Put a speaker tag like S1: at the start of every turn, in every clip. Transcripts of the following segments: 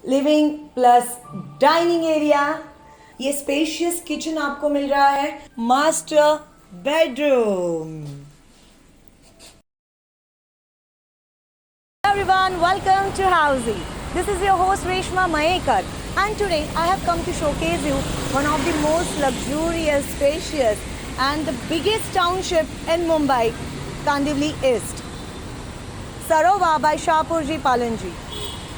S1: Living plus dining area. ये spacious kitchen आपको मिल रहा है master bedroom. Everyone, welcome to Housey. This is your host Reshma Mayekar, and today I have come to showcase you one of the most luxurious, spacious and the biggest township in Mumbai, Kandivali East. Sarova by Shahpurji Palanji.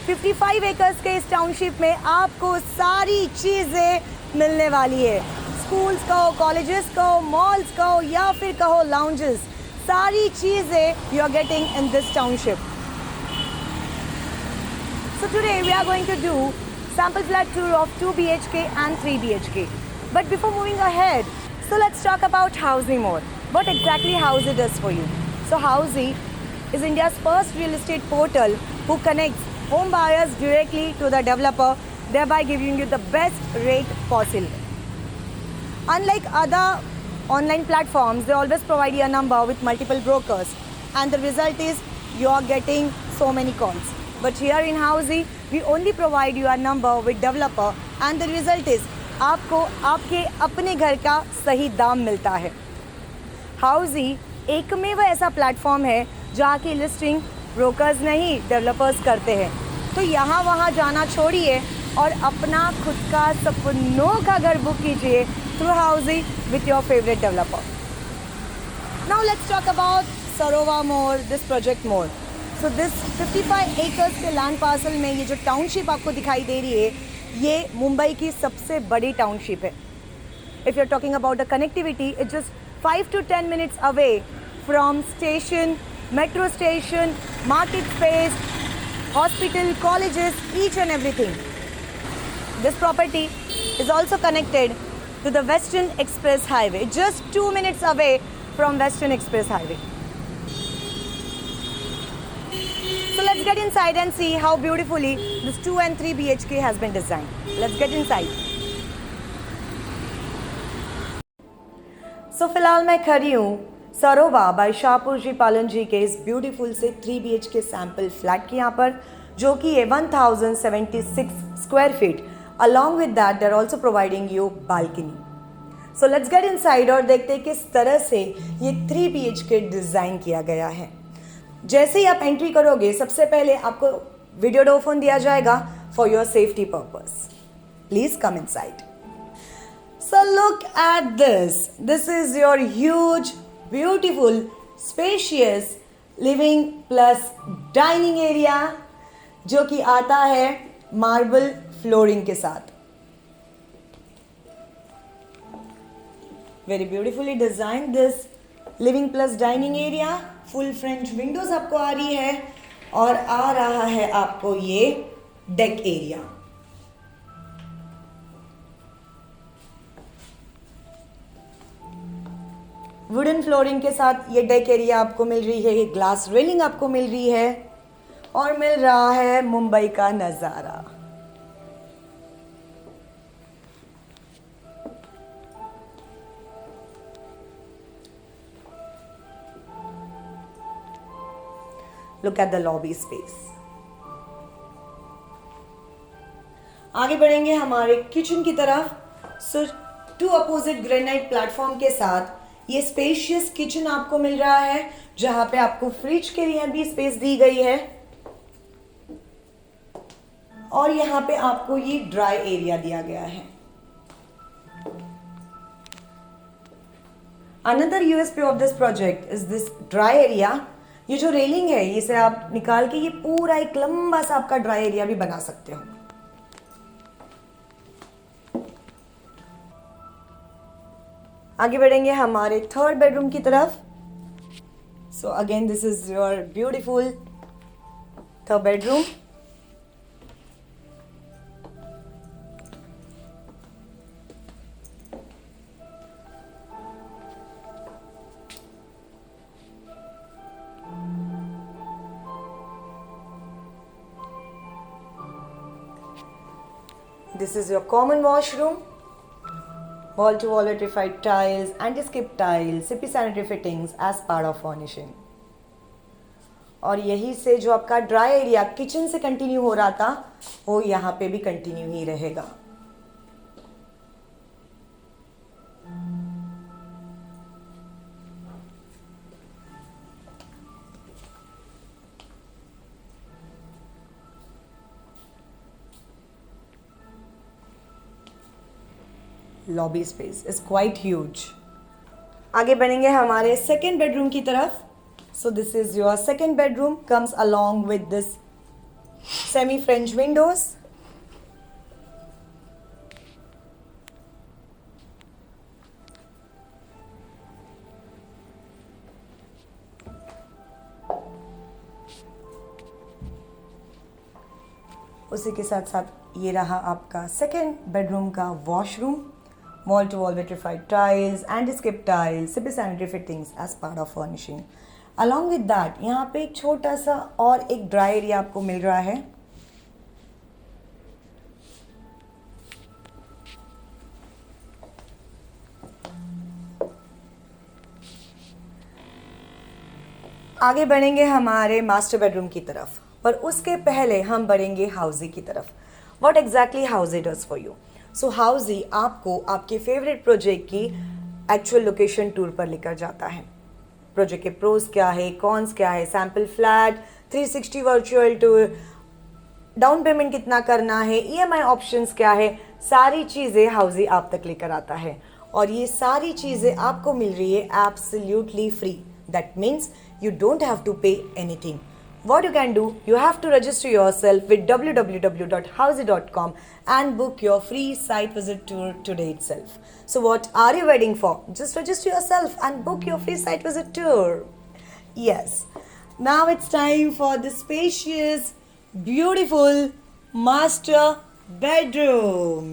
S1: 55 acres के इस township में आपको सारी चीज़ें मिलने वाली है। Schools कहो, कॉलेजेस कहो, मॉल्स कहो या फिर कहो लाउंजेस, सारी चीज़ें you are getting in this township. So today we are going to do sample flat tour of 2 BHK and 3 BHK. But before moving ahead, so let's talk about Housey more. What exactly Housey does for you? So Housey is India's first real estate portal who connects home buyers directly to the developer, thereby giving you the best rate possible. Unlike other online platforms, they always provide you a number with multiple brokers, and the result is you are getting so many calls. But here in Housey, we only provide you a number with developer, and the result is आपको आपके अपने घर का सही दाम मिलता है। Housey एकमेव ऐसा प्लेटफॉर्म है जहाँ की लिस्टिंग ब्रोकर्स नहीं डेवलपर्स करते हैं। तो यहाँ वहाँ जाना छोड़िए और अपना खुद का सपनों का घर बुक कीजिए through Housey with your favorite developer. Now let's talk about Sarova more, this project more. So this 55 acres के लैंड पार्सल में ये जो टाउनशिप आपको दिखाई दे रही है, ये मुंबई की सबसे बड़ी टाउनशिप है। If you're talking about the connectivity, it's just 5 to 10 minutes away from station, metro station, market space, hospital, colleges, each and everything. This property is also connected to the Western Express Highway, just 2 minutes away from Western Express Highway. So let's get inside and see how beautifully this 2 and 3 BHK has been designed. Let's get inside. So फिलहाल मैं खड़ी हूँ सरोवा bye Shapoorji Pallonji के इस beautiful से 3 BHK sample flat के यहाँ पर, जो कि है 1076 square feet. Along with that they are also providing you balcony. So let's get inside और देखते हैं किस तरह से ये 3 BHK डिज़ाइन किया गया है। जैसे ही आप एंट्री करोगे, सबसे पहले आपको वीडियोडोफोन दिया जाएगा for your safety purpose. Please come inside. So look at this. This is your huge, beautiful, spacious living plus dining area, जो कि आता है मार्बल फ्लोरिंग के साथ। Very beautifully design this living plus dining area. Full French Windows आपको आ रही है और आ रहा है आपको ये डेक एरिया। वुडन फ्लोरिंग के साथ ये डेक एरिया आपको मिल रही है, ये ग्लास रेलिंग आपको मिल रही है और मिल रहा है मुंबई का नज़ारा। Look at the lobby space. आगे बढ़ेंगे हमारे किचन की तरफ। सो 2 अपोजिट ग्रेनाइट प्लेटफॉर्म के साथ ये स्पेशियस किचन आपको मिल रहा है, जहां पे आपको फ्रिज के लिए भी स्पेस दी गई है और यहाँ पे आपको ये ड्राई एरिया दिया गया है। Another USP of this project is this dry area. ये जो रेलिंग है, इसे आप निकाल के ये पूरा एक लंबा सा आपका ड्राई एरिया भी बना सकते हो। आगे बढ़ेंगे हमारे 3rd बेडरूम की तरफ। So again this is your beautiful 3rd bedroom. This is your common washroom. Wall-to-wall vitrified tiles, anti-skip tiles, CP sanitary fittings as part of furnishing. और यही से जो आपका ड्राई एरिया किचन से कंटिन्यू हो रहा था वो यहाँ पे भी कंटिन्यू ही रहेगा। Lobby space is quite huge. आगे बढ़ेंगे हमारे सेकेंड बेडरूम की तरफ। So this is your second bedroom, comes along with this semi French Windows. उसी के साथ साथ ये रहा आपका सेकेंड बेडरूम का washroom, wall to wall vitrified tiles, anti-skip tiles, CP sanitary fittings as part of furnishing. Along with that, यहाँ पे एक छोटा सा और एक ड्राई एरिया आपको मिल रहा है। आगे बढ़ेंगे हमारे मास्टर बेडरूम की तरफ, पर उसके पहले हम बढ़ेंगे हाउजी की तरफ। What exactly Housey does for you? So housie आपको आपके फेवरेट प्रोजेक्ट की एक्चुअल लोकेशन टूर पर लेकर जाता है। प्रोजेक्ट के प्रोज क्या है, कॉन्स क्या है, sample flat, 360 virtual tour, down payment कितना करना है, ईएमआई ऑप्शंस क्या है, सारी चीज़ें हाउजी आप तक लेकर आता है। और ये सारी चीज़ें आपको मिल रही है absolutely free. That means you don't have to pay anything. What you can do, you have to register yourself with www.housey.com and book your free site visit tour today itself. So what are you waiting for? Just register yourself and book your free site visit tour. Yes. Now it's time for the spacious, beautiful master bedroom.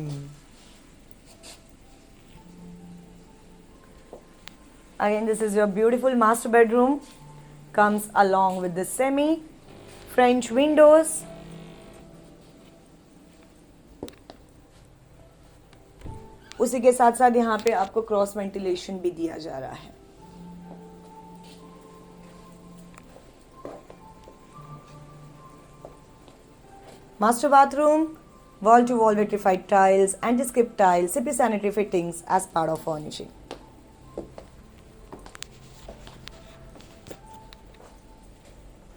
S1: Again, this is your beautiful master bedroom. Comes along with the semi French windows. उसी के साथ साथ यहाँ पे आपको cross ventilation भी दिया जा रहा है। Master bathroom, wall to wall vitrified tiles, anti-skip tiles, CP sanitary fittings as part of furnishing.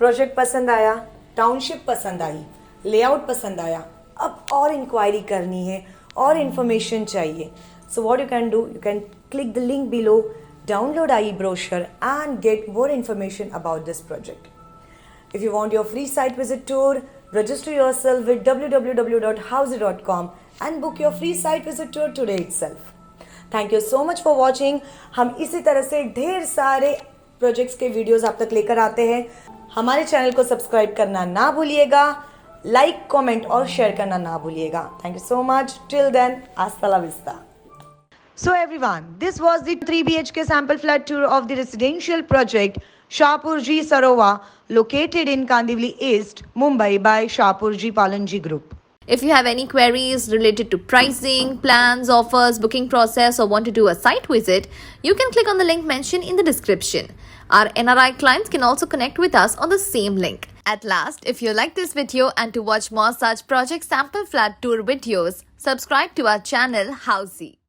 S1: Project पसंद आया, टाउनशिप पसंद आई, लेआउट पसंद आया, अब और इंक्वायरी करनी है और इन्फॉर्मेशन चाहिए। So what you can do, you can click the link below, download I brochure and get more information about this project. If you want your free site visit tour, register yourself with www.housey.com and book your free site visit tour today itself. Thank you so much for watching. हम इसी तरह से ढेर सारे projects के videos आप तक लेकर आते हैं. हमारे चैनल को सब्सक्राइब करना ना भूलिएगा, लाइक, कमेंट और शेयर करना ना भूलिएगा. Thank you so much. Till then, hasta la vista. So everyone, this was the 3 BHK sample flat tour of the residential project Shahpurji Sarowa, located in Kandivali East, Mumbai by Shahpurji Palanji Group.
S2: If you have any queries related to pricing, plans, offers, booking process, or want to do a site visit, you can click on the link mentioned in the description. Our NRI clients can also connect with us on the same link. At last, if you like this video and to watch more such project sample flat tour videos, subscribe to our channel Housey.